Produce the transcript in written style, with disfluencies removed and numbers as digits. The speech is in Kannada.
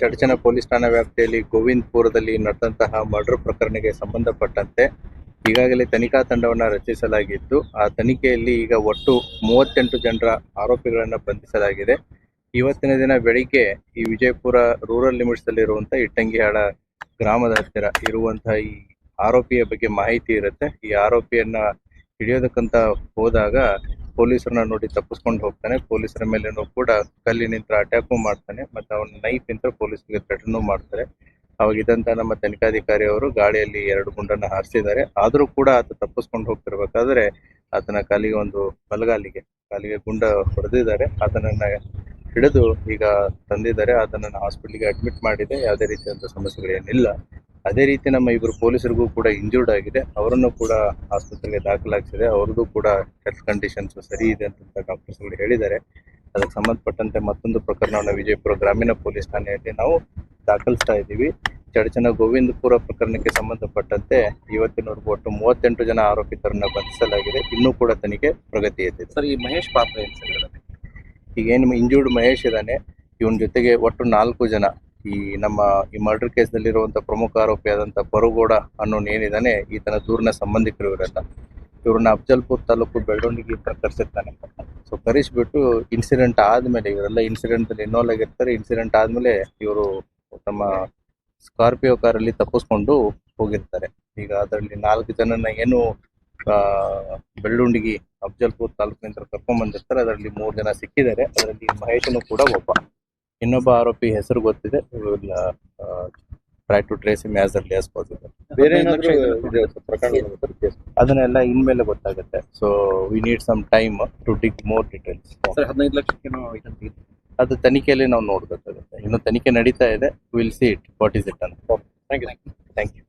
ಚಡಚಣ ಪೊಲೀಸ್ ಠಾಣಾ ವ್ಯಾಪ್ತಿಯಲ್ಲಿ ಗೋವಿಂದಪುರದಲ್ಲಿ ನಡೆದಂತಹ ಮರ್ಡರ್ ಪ್ರಕರಣಕ್ಕೆ ಸಂಬಂಧಪಟ್ಟಂತೆ ಈಗಾಗಲೇ ತನಿಖಾ ತಂಡವನ್ನು ರಚಿಸಲಾಗಿದ್ದು, ಆ ತನಿಖೆಯಲ್ಲಿ ಈಗ ಒಟ್ಟು 38 ಜನರ ಆರೋಪಿಗಳನ್ನು ಬಂಧಿಸಲಾಗಿದೆ. ಇವತ್ತಿನ ದಿನ ಬೆಳಿಗ್ಗೆ ಈ ವಿಜಯಪುರ ರೂರಲ್ ಲಿಮಿಟ್ಸ್ ಅಲ್ಲಿರುವಂತಹ ಇಟ್ಟಂಗಿಹಾಳ ಗ್ರಾಮದ ಹತ್ತಿರ ಇರುವಂತಹ ಈ ಆರೋಪಿಯ ಬಗ್ಗೆ ಮಾಹಿತಿ ಇರುತ್ತೆ. ಈ ಆರೋಪಿಯನ್ನ ಹಿಡಿಯೋದಕ್ಕಂತ ಹೋದಾಗ ಪೊಲೀಸರನ್ನ ನೋಡಿ ತಪ್ಪಿಸ್ಕೊಂಡು ಹೋಗ್ತಾನೆ. ಪೊಲೀಸರ ಮೇಲೇನೂ ಕೂಡ ಕಲ್ಲಿನಿಂದ ಅಟ್ಯಾಕು ಮಾಡ್ತಾನೆ, ಮತ್ತೆ ಅವನ ನೈಫ್ ಇಂದ ಪೊಲೀಸರಿಗೆ ಥ್ರೆಟನ್ನು ಮಾಡ್ತಾರೆ. ಅವಾಗ ಇದಂತ ನಮ್ಮ ತನಿಖಾಧಿಕಾರಿ ಅವರು ಗಾಳಿಯಲ್ಲಿ 2 ಗುಂಡನ್ನ ಹಾರಿಸಿದ್ದಾರೆ. ಆದ್ರೂ ಕೂಡ ಆತ ತಪ್ಪಿಸ್ಕೊಂಡು ಹೋಗ್ತಿರ್ಬೇಕಾದ್ರೆ ಆತನ ಕಾಲಿಗೆ ಗುಂಡ ಹೊಡೆದಿದ್ದಾರೆ. ಆತನನ್ನ ಹಿಡಿದು ಈಗ ತಂದಿದ್ದಾರೆ. ಆತನನ್ನ ಹಾಸ್ಪಿಟಲ್ಗೆ ಅಡ್ಮಿಟ್ ಮಾಡಿದೆ. ಯಾವುದೇ ರೀತಿಯಾದ ಸಮಸ್ಯೆಗಳೇನಿಲ್ಲ. ಅದೇ ರೀತಿ ನಮ್ಮ ಇಬ್ಬರು ಪೊಲೀಸರಿಗೂ ಕೂಡ ಇಂಜೂರ್ಡ್ ಆಗಿದೆ. ಅವರನ್ನು ಕೂಡ ಆಸ್ಪತ್ರೆಗೆ ದಾಖಲಾಗಿಸಿದೆ. ಅವ್ರದ್ದು ಕೂಡ ಹೆಲ್ತ್ ಕಂಡೀಷನ್ಸ್ ಸರಿ ಇದೆ ಅಂತ ಡಾಕ್ಟರ್ಸ್ಗಳು ಹೇಳಿದ್ದಾರೆ. ಅದಕ್ಕೆ ಸಂಬಂಧಪಟ್ಟಂತೆ ಮತ್ತೊಂದು ಪ್ರಕರಣವನ್ನು ವಿಜಯಪುರ ಗ್ರಾಮೀಣ ಪೊಲೀಸ್ ಠಾಣೆಯಲ್ಲಿ ನಾವು ದಾಖಲಿಸ್ತಾ ಇದ್ದೀವಿ. ಚಡಚಣ ಗೋವಿಂದಪುರ ಪ್ರಕರಣಕ್ಕೆ ಸಂಬಂಧಪಟ್ಟಂತೆ ಇವತ್ತಿನವರೆಗೂ ಒಟ್ಟು 38 ಜನ ಆರೋಪಿತರನ್ನ ಬಂಧಿಸಲಾಗಿದೆ. ಇನ್ನೂ ಕೂಡ ತನಿಖೆ ಪ್ರಗತಿಯಲ್ಲಿದೆ. ಸರ್, ಈ ಮಹೇಶ್ ಪಾತ್ರ ಏನು ಸರ್? ಈಗ ಏನು ಇಂಜೂರ್ಡ್ ಮಹೇಶ್ ಇದ್ದಾನೆ, ಇವನ್ ಜೊತೆಗೆ ಒಟ್ಟು 4 ಜನ ಈ ಮರ್ಡರ್ ಕೇಸ್ನಲ್ಲಿರುವಂತ ಪ್ರಮುಖ ಆರೋಪಿಯಾದಂತ ಬರುಗೌಡ ಅನ್ನೋನ್ ಏನಿದ್ದಾನೆ, ಈತನ ದೂರಿನ ಸಂಬಂಧಿಕರು ಇವರೆಲ್ಲ. ಇವ್ರನ್ನ ಅಫಜಲ್ಪುರ್ ತಾಲೂಕು ಬೆಳ್ಳುಂಡಿಗೆ ಕರೆಸಿರ್ತಾನೆ. ಸೊ ಕರೆಸಿಬಿಟ್ಟು ಇನ್ಸಿಡೆಂಟ್ ಆದ್ಮೇಲೆ ಇವರೆಲ್ಲ ಇನ್ಸಿಡೆಂಟ್ ಅಲ್ಲಿ ಇನ್ವಾಲ್ವ್ ಆಗಿರ್ತಾರೆ. ಇನ್ಸಿಡೆಂಟ್ ಆದ್ಮೇಲೆ ಇವರು ತಮ್ಮ ಸ್ಕಾರ್ಪಿಯೋ ಕಾರಲ್ಲಿ ತಪ್ಪಿಸ್ಕೊಂಡು ಹೋಗಿರ್ತಾರೆ. ಈಗ ಅದರಲ್ಲಿ 4 ಜನನ ಏನು ಬೆಳ್ಳುಂಡಿಗೆ ಅಫಜಲ್ಪುರ್ ತಾಲೂಕಿನಿಂದ ಕರ್ಕೊಂಡ್ ಬಂದಿರ್ತಾರೆ. ಅದರಲ್ಲಿ 3 ಜನ ಸಿಕ್ಕಿದ್ದಾರೆ. ಅದರಲ್ಲಿ ಮಹೇಶನು ಕೂಡ ಒಬ್ಬ. ಇನ್ನೊಬ್ಬ ಆರೋಪಿ ಹೆಸರು ಗೊತ್ತಿದೆ. Try to trace him as early as possible. ಬೇರೆ ಅದನ್ನೆಲ್ಲ ಇನ್ಮೇಲೆ ಗೊತ್ತಾಗುತ್ತೆ. So we need some time to dig more details. 15 ಲಕ್ಷಕ್ಕೇನೋ ಅದು ತನಿಖೆಯಲ್ಲಿ ನಾವು ನೋಡ್ಬೇಕಾಗುತ್ತೆ. ಇನ್ನು ತನಿಖೆ ನಡೀತಾ ಇದೆ. Will see it what is it ಅಂತ. Thank you.